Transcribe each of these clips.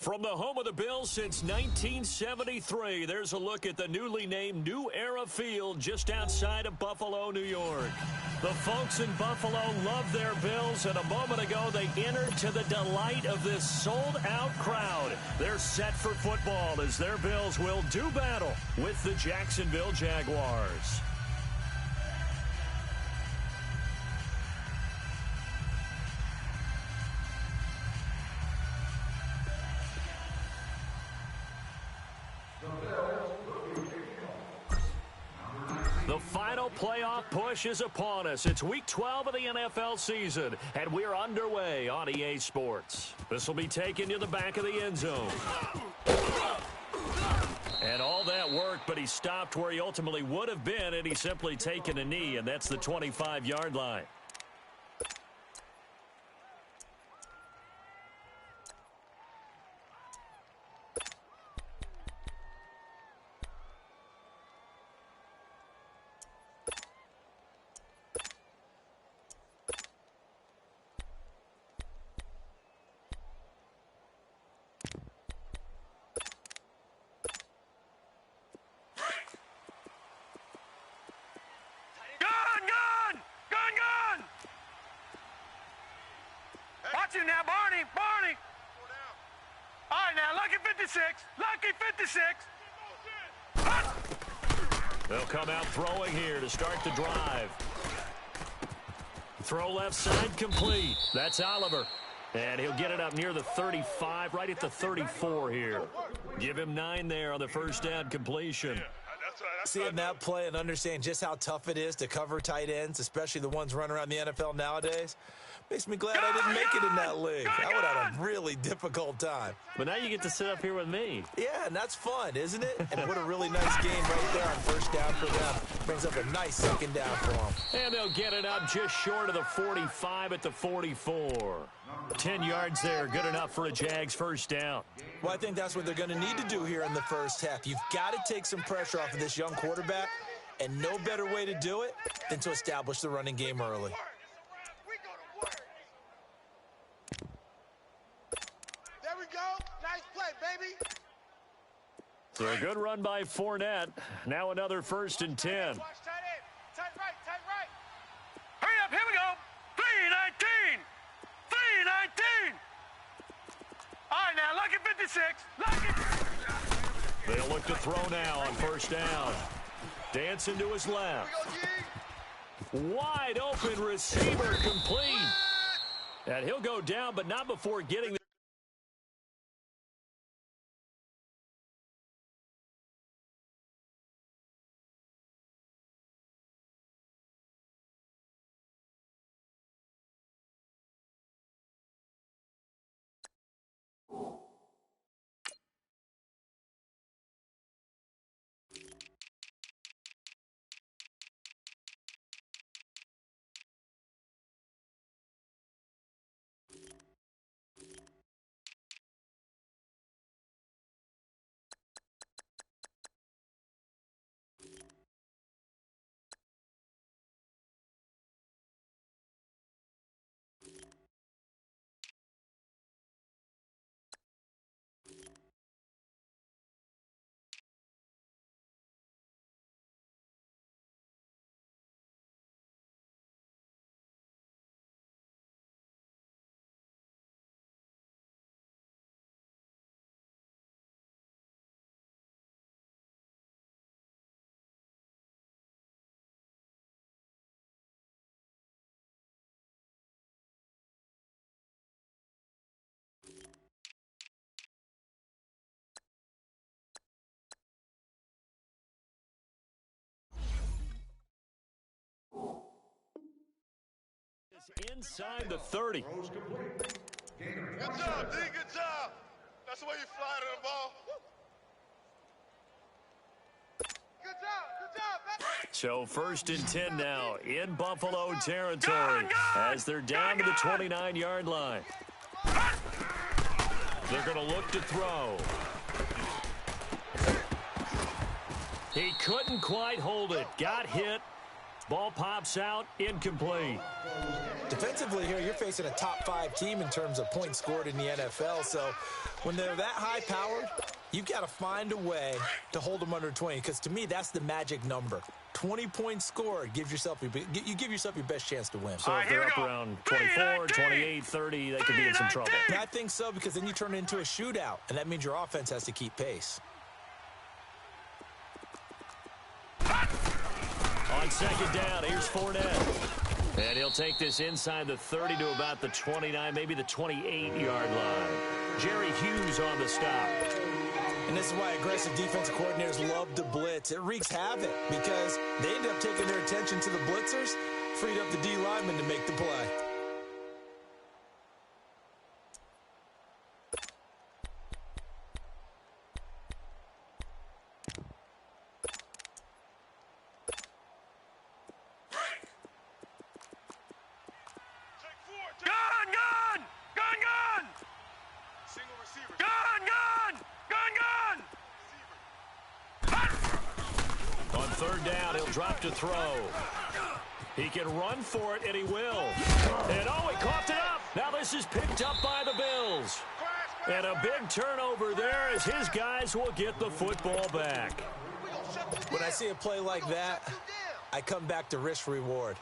From the home of the Bills since 1973, there's a look at the newly named New Era Field just outside of Buffalo, New York. The folks in Buffalo love their Bills, and a moment ago they entered to the delight of this sold-out crowd. They're set for football as their Bills will do battle with the Jacksonville Jaguars. The final playoff push is upon us. It's week 12 of the NFL season, and we're underway on EA Sports. This will be taken to the back of the end zone. And all that worked, but he stopped where he ultimately would have been, and he's simply taken a knee, and that's the 25-yard line. Watch him now, Barney. All right, now, lucky 56. They'll come out throwing here to start the drive. Throw left side complete. That's Oliver. And he'll get it up near the 35, right at the 34 here. Give him 9 there on the first down completion. Seeing that play and understand just how tough it is to cover tight ends, especially the ones running around the NFL nowadays, makes me glad I didn't make it in that league. I would have had a really difficult time. But now you get to sit up here with me. Yeah, and that's fun, isn't it? And what a really nice game right there on first down for them. Brings up a nice second down for them. And they'll get it up just short of the 45 at the 44. 10 yards there, good enough for a Jags first down. Well, I think that's what they're going to need to do here in the first half. You've got to take some pressure off of this young quarterback, and no better way to do it than to establish the running game early. There we go. Nice play, baby. So a good run by Fournette. Now another 1st and 10. Watch tight right. Hurry up, here we go. 3-19. All right, now, lucky 56. They'll look to throw now on first down. Dancing to his left. Wide open receiver complete. And he'll go down, but not before getting the inside the 30. Good job, D. Good job. That's the way you fly to the ball. Good job. So 1st and 10 now in Buffalo territory as they're down to the 29-yard line. They're going to look to throw. He couldn't quite hold it. Got hit. Ball pops out, incomplete. Defensively here, you're facing a top 5 team in terms of points scored in the NFL. So when they're that high-powered, you've got to find a way to hold them under 20. Because to me, that's the magic number. 20 points scored. You give yourself your best chance to win. So if they're up around 24, 28, 30, they could be in some trouble. And I think so, because then you turn it into a shootout, and that means your offense has to keep pace. On second down, here's Fournette. And he'll take this inside the 30 to about the 29, maybe the 28-yard line. Jerry Hughes on the stop. And this is why aggressive defensive coordinators love to blitz. It wreaks havoc because they end up taking their attention to the blitzers, freed up the D lineman to make the play. Third down, he'll drop to throw. He can run for it, and he will. And, oh, he coughed it up. Now this is picked up by the Bills. And a big turnover there as his guys will get the football back. When I see a play like that, I come back to risk-reward.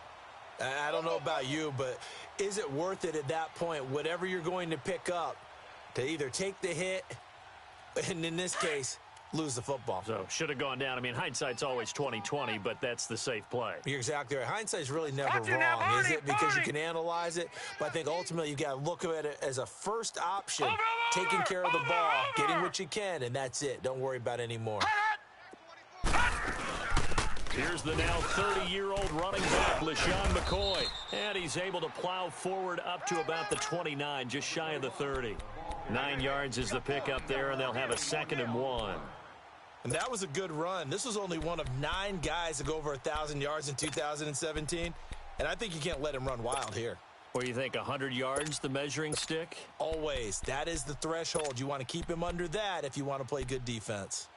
I don't know about you, but is it worth it at that point, whatever you're going to pick up, to either take the hit, and in this case, lose the football? So, should have gone down. I mean, hindsight's always 20/20, but that's the safe play. You're exactly right. Hindsight's really never wrong, is it? Because you can analyze it, but I think ultimately you got to look at it as a first option, taking care of the ball, getting what you can, and that's it. Don't worry about any more. Here's the now 30-year-old running back, LaShawn McCoy. And he's able to plow forward up to about the 29, just shy of the 30. 9 yards is the pickup there, and they'll have a 2nd and 1. And that was a good run. This was only one of 9 guys to go over 1,000 yards in 2017. And I think you can't let him run wild here. What do you think, 100 yards, the measuring stick? Always. That is the threshold. You want to keep him under that if you want to play good defense.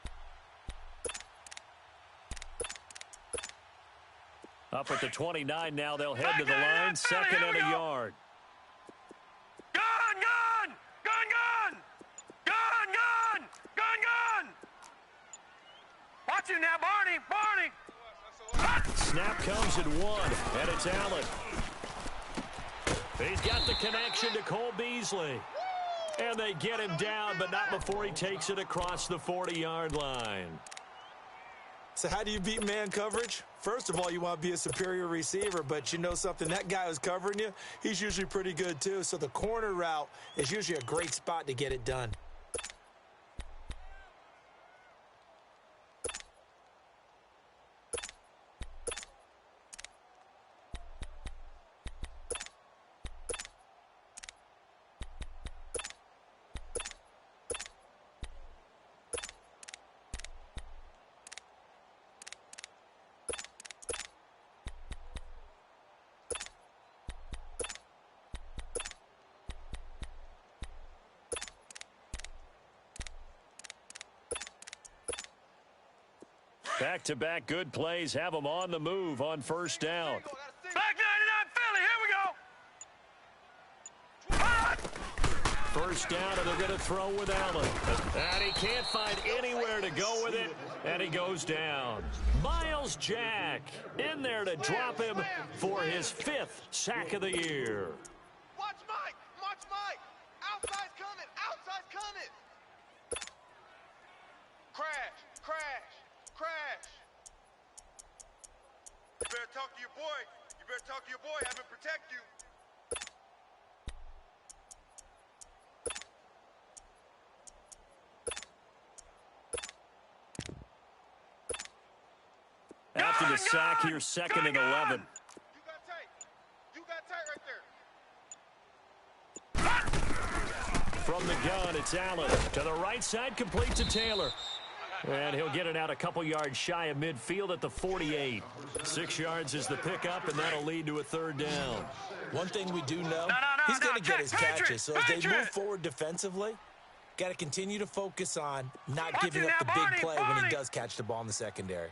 Up at the 29 now, they'll head to the line. 2nd and a yard. Watch it now, Barney. Snap comes at 1, and it's Allen. He's got the connection to Cole Beasley. And they get him down, but not before he takes it across the 40-yard line. So how do you beat man coverage? First of all, you want to be a superior receiver, but you know something, that guy who's covering you, he's usually pretty good too. So the corner route is usually a great spot to get it done. Back-to-back good plays have them on the move on first down. Back 99 Philly, here we go. First down, and they're going to throw with Allen. And he can't find anywhere to go with it, and he goes down. Miles Jack in there to drop him for his 5th sack of the year. Watch Mike. Outside's coming. Crash. You better talk to your boy. Have him protect you. After the sack, here's 2nd and 11. You got tight right there. From the gun, it's Allen. To the right side, complete to Taylor. And he'll get it out a couple yards shy of midfield at the 48. 6 yards is the pickup, and that'll lead to a 3rd down. One thing we do know, he's going to get his catches. So as they move forward defensively, got to continue to focus on not giving up the big play when he does catch the ball in the secondary.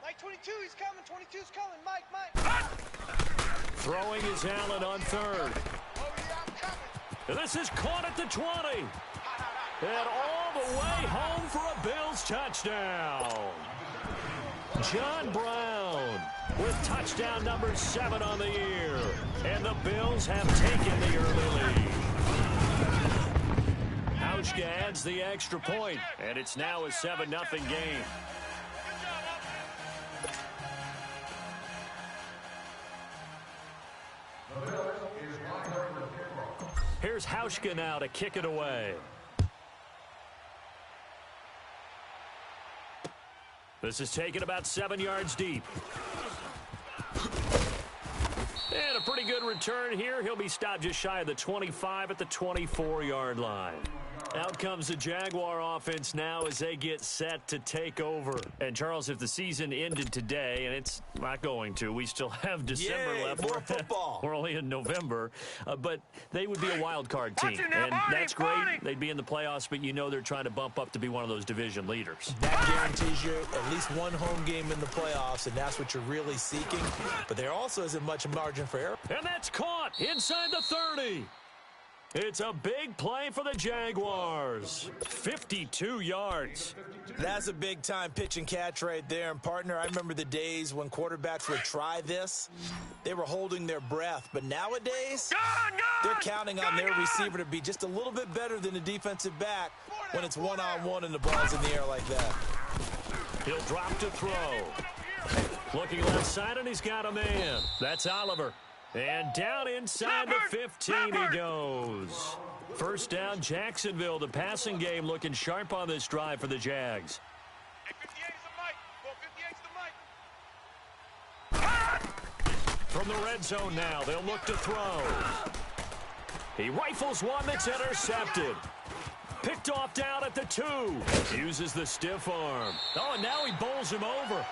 Mike 22, he's coming. 22's coming. Mike. Throwing is Allen on third. Oh, yeah, I'm coming. And this is caught at the 20. And all the way home for a Bills touchdown. John Brown with touchdown number 7 on the year. And the Bills have taken the early lead. Hauschka adds the extra point, and it's now a 7-0 game. Here's Hauschka now to kick it away. This is taken about 7 yards deep. And a pretty good return here. He'll be stopped just shy of the 25 at the 24-yard line. Out comes the Jaguar offense now as they get set to take over. And, Charles, if the season ended today, and it's not going to, we still have December left. More football. We're only in November. But they would be a wild card team. And that's great. They'd be in the playoffs, but you know they're trying to bump up to be one of those division leaders. That guarantees you at least one home game in the playoffs, and that's what you're really seeking. But there also isn't much margin for error. And that's caught inside the 30. It's a big play for the Jaguars. 52 yards. That's a big-time pitch and catch right there. And, partner, I remember the days when quarterbacks would try this. They were holding their breath. But nowadays, they're counting on their receiver to be just a little bit better than the defensive back when it's one-on-one and the ball's in the air like that. He'll drop to throw. Looking left side, and he's got a man. That's Oliver. And down inside the 15 he goes. First down, Jacksonville. The passing game looking sharp on this drive for the Jags. 58's the Mike. From the red zone now, they'll look to throw. He rifles one that's intercepted. Picked off down at the 2. Uses the stiff arm. Oh, and now he bowls him over.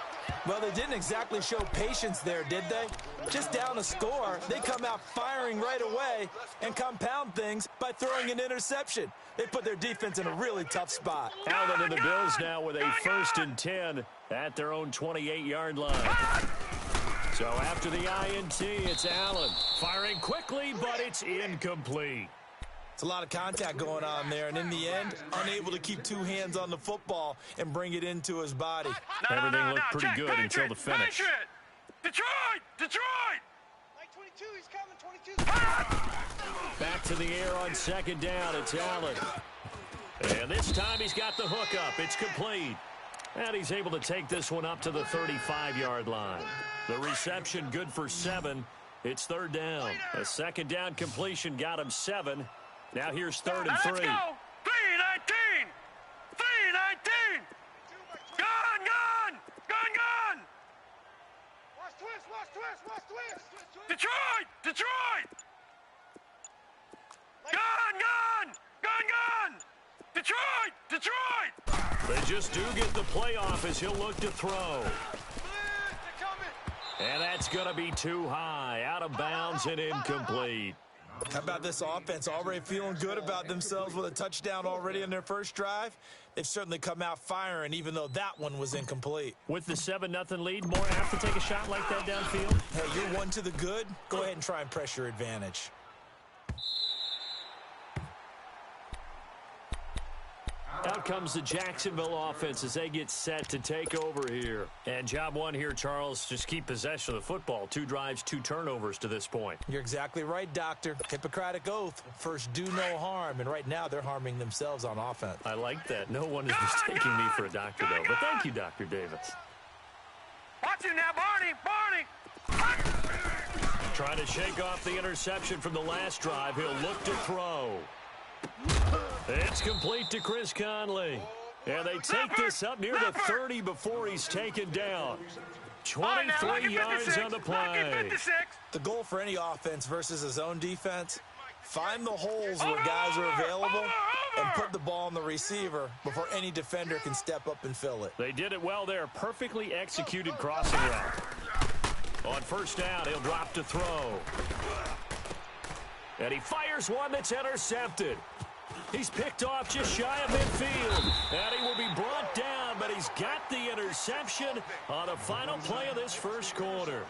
Well, they didn't exactly show patience there, did they? Just down a score, they come out firing right away and compound things by throwing an interception. They put their defense in a really tough spot. Allen and the Bills now with a 1st and 10 at their own 28-yard line. So after the INT, it's Allen. Firing quickly, but it's incomplete. It's a lot of contact going on there, and in the end, unable to keep 2 hands on the football and bring it into his body. Everything looked pretty good until the finish. Detroit! Mike 22, he's coming. 22's Back to the air on 2nd down. It's Allen. And this time he's got the hook up. It's complete. And he's able to take this one up to the 35-yard line. The reception good for 7. It's 3rd down. A 2nd down completion got him 7. Now here's 3rd and 3. Let's go! 3-19! 3-19! Gone! Watch twist! Detroit! Gone! Detroit! They just do get the playoff as he'll look to throw. They're coming! And that's going to be too high. Out of bounds and incomplete. How about this offense? Already feeling good about themselves with a touchdown already in their first drive. They've certainly come out firing, even though that one was incomplete. With the 7-0 lead, more apt to take a shot like that downfield? Hey, you're one to the good. Go ahead and try and press your advantage. Out comes the Jacksonville offense as they get set to take over here. And job one here, Charles, just keep possession of the football. 2 drives, 2 turnovers to this point. You're exactly right, Doctor. Hippocratic oath. First, do no harm. And right now, they're harming themselves on offense. I like that. No one is mistaking me for a doctor, though. But thank you, Dr. Davis. Watch him now, Barney! Trying to shake off the interception from the last drive. He'll look to throw. It's complete to Chris Conley. And they take this up near the 30 before he's taken down. 23 yards on the play. The goal for any offense versus a zone defense, find the holes where guys are available and put the ball on the receiver before any defender can step up and fill it. They did it well there. Perfectly executed crossing route. On 1st down, he'll drop to throw. And he fires one that's intercepted. He's picked off just shy of midfield. And he will be brought down, but he's got the interception on the final play of this first quarter.